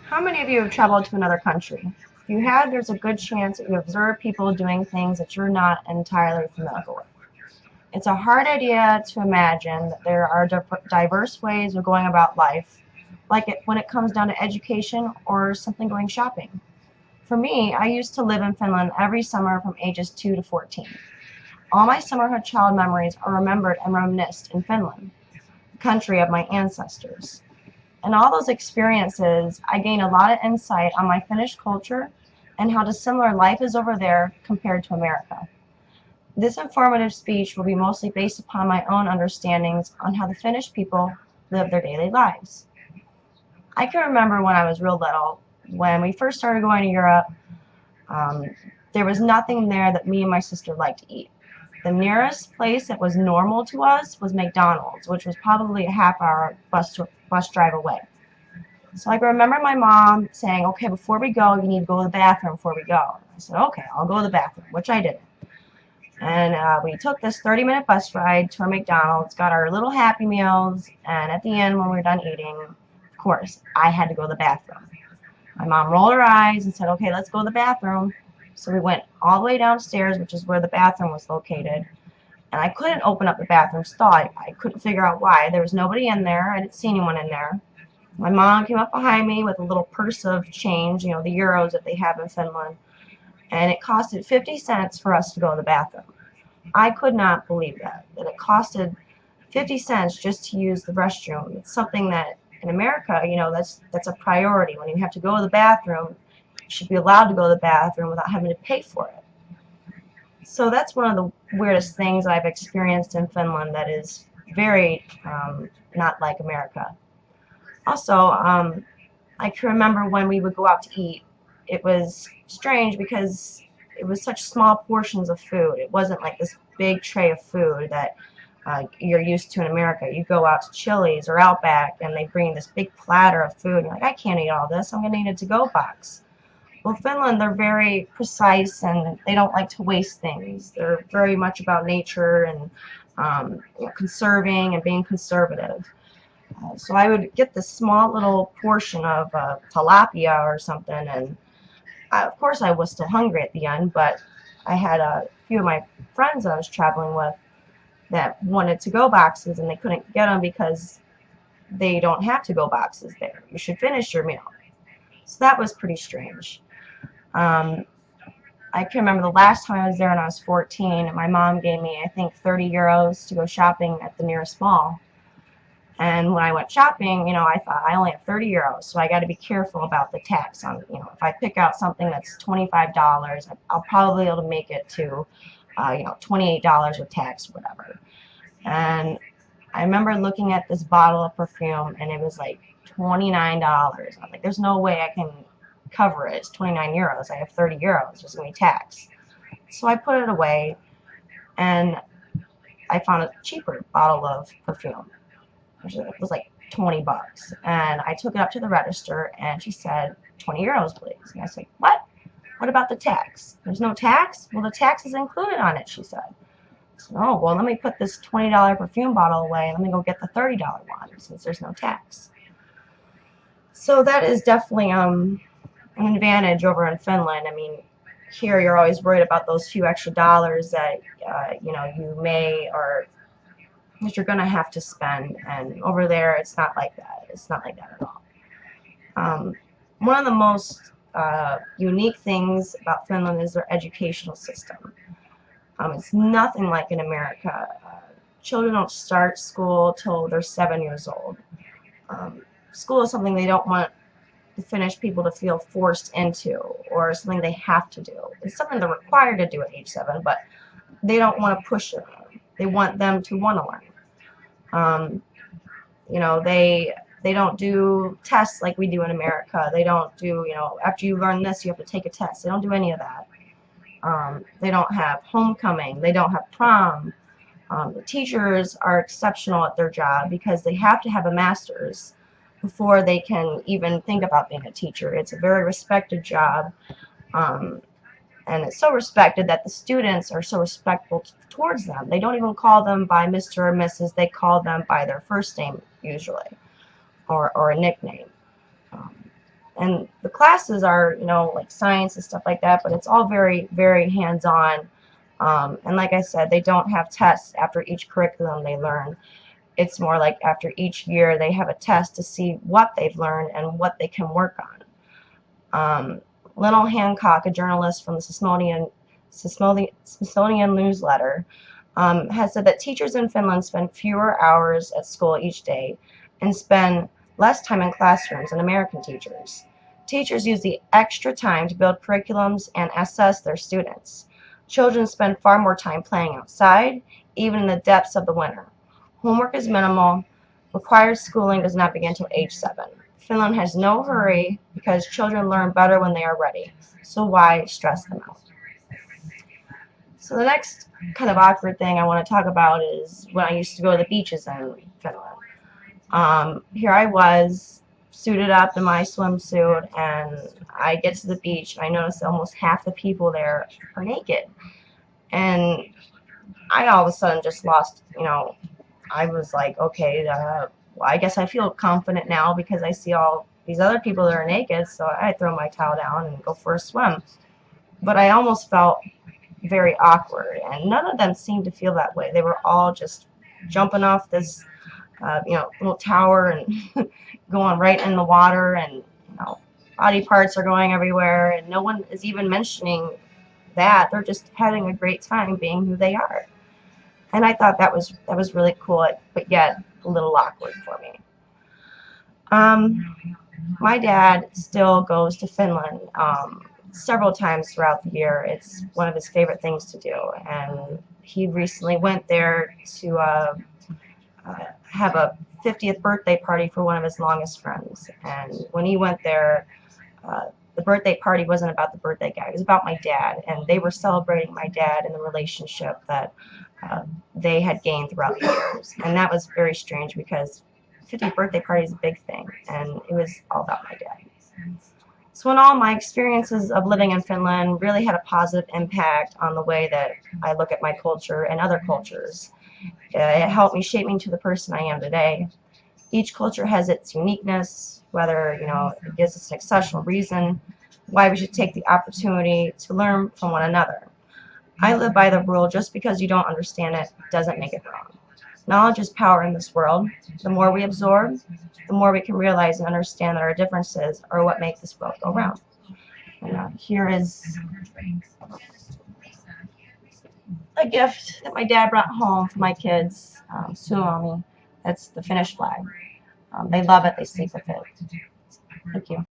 How many of you have traveled to another country? If you have, there's a good chance that you observe people doing things that you're not entirely familiar with. It's a hard idea to imagine that there are diverse ways of going about life, like when it comes down to education or something going shopping. For me, I used to live in Finland every summer from ages 2 to 14. All my summerhood child memories are remembered and reminisced in Finland, the country of my ancestors. In all those experiences, I gained a lot of insight on my Finnish culture and how dissimilar life is over there compared to America. This informative speech will be mostly based upon my own understandings on how the Finnish people live their daily lives. I can remember when I was real little, when we first started going to Europe, um, there was nothing there that me and my sister liked to eat. The nearest place that was normal to us was McDonald's, which was probably a half-hour bus drive away. So I can remember my mom saying, okay, before we go, you need to go to the bathroom before we go. I said, okay, I'll go to the bathroom, which I did. And we took this 30-minute bus ride to our McDonald's, got our little Happy Meals, and at the end, when we were done eating, of course, I had to go to the bathroom. My mom rolled her eyes and said, okay, let's go to the bathroom. So we went all the way downstairs, which is where the bathroom was located. And I couldn't open up the bathroom stall. I couldn't figure out why. There was nobody in there. I didn't see anyone in there. My mom came up behind me with a little purse of change, you know, the euros that they have in Finland. And it costed 50 cents for us to go to the bathroom. I could not believe that it costed 50 cents just to use the restroom. It's something that in America, you know, that's a priority. When you have to go to the bathroom, you should be allowed to go to the bathroom without having to pay for it. So that's one of the weirdest things I've experienced in Finland that is very not like America. Also, I can remember when we would go out to eat, it was strange because it was such small portions of food. It wasn't like this big tray of food that you're used to in America. You go out to Chili's or Outback and they bring this big platter of food. And you're like, I can't eat all this. I'm going to eat a to-go box. Well, Finland, they're very precise and they don't like to waste things. They're very much about nature and conserving and being conservative. So I would get this small little portion of tilapia or something, and of course I was still hungry at the end, but I had a few of my friends that I was traveling with that wanted to-go boxes, and they couldn't get them because they don't have to-go boxes there. You should finish your meal. So that was pretty strange. I can remember the last time I was there when I was 14, my mom gave me, I think, 30 euros to go shopping at the nearest mall. And when I went shopping, you know, I thought I only have 30 euros, so I got to be careful about the tax on, you know, if I pick out something that's $25, I'll probably be able to make it to, you know, $28 with tax, whatever. And I remember looking at this bottle of perfume, and it was like $29. I'm like, there's no way I can cover it. It's 29 euros. I have 30 euros. There's going to be tax. So I put it away, and I found a cheaper bottle of perfume. It was like 20 bucks. And I took it up to the register, and she said, 20 euros, please. And I said, what? What about the tax? There's no tax? Well, the tax is included on it, she said. I said, oh, well, let me put this $20 perfume bottle away, and let me go get the $30 one, since there's no tax. So that is definitely an advantage over in Finland. I mean, here you're always worried about those few extra dollars that, you know, you may or that you're going to have to spend, and over there it's not like that. It's not like that at all. One of the most unique things about Finland is their educational system. It's nothing like in America. Children don't start school till they're 7 years old. School is something they don't want the Finnish people to feel forced into or something they have to do. It's something they're required to do at age 7, but they don't want to push it on them. They want them to want to learn. You know, they don't do tests like we do in America. They don't do, you know, after you learn this, you have to take a test. They don't do any of that. They don't have homecoming. They don't have prom. The teachers are exceptional at their job because they have to have a master's before they can even think about being a teacher. It's a very respected job. And it's so respected that the students are so respectful towards them. They don't even call them by Mr. or Mrs. They call them by their first name usually, or a nickname. And the classes are, you know, like science and stuff like that, but it's all very, very hands-on. And like I said, they don't have tests after each curriculum they learn. It's more like after each year they have a test to see what they've learned and what they can work on. Lionel Hancock, a journalist from the Smithsonian Newsletter, has said that teachers in Finland spend fewer hours at school each day and spend less time in classrooms than American teachers. Teachers use the extra time to build curriculums and assess their students. Children spend far more time playing outside, even in the depths of the winter. Homework is minimal. Required schooling does not begin until age 7. Finland has no hurry because children learn better when they are ready. So why stress them out? So the next kind of awkward thing I want to talk about is when I used to go to the beaches in Finland. Here I was, suited up in my swimsuit, and I get to the beach, and I notice almost half the people there are naked. And I all of a sudden just lost, you know, I was like, okay, well, I guess I feel confident now because I see all these other people that are naked, so I throw my towel down and go for a swim. But I almost felt very awkward, and none of them seemed to feel that way. They were all just jumping off this, you know, little tower and going right in the water, and you know, body parts are going everywhere, and no one is even mentioning that. They're just having a great time being who they are. And I thought that was really cool, but yet a little awkward for me. My dad still goes to Finland several times throughout the year. It's one of his favorite things to do, and he recently went there to have a 50th birthday party for one of his longest friends. And when he went there, the birthday party wasn't about the birthday guy. It was about my dad, and they were celebrating my dad and the relationship that they had gained throughout the years. And that was very strange because 50th birthday party is a big thing, and it was all about my dad. So in all, my experiences of living in Finland really had a positive impact on the way that I look at my culture and other cultures. It helped me shape me into the person I am today. Each culture has its uniqueness, whether, you know, it gives us an exceptional reason why we should take the opportunity to learn from one another. I live by the rule, just because you don't understand it doesn't make it wrong. Knowledge is power in this world. The more we absorb, the more we can realize and understand that our differences are what make this world go round. And here is a gift that my dad brought home for my kids, Suomi. That's the Finnish flag. They love it. They sleep with it. Thank you.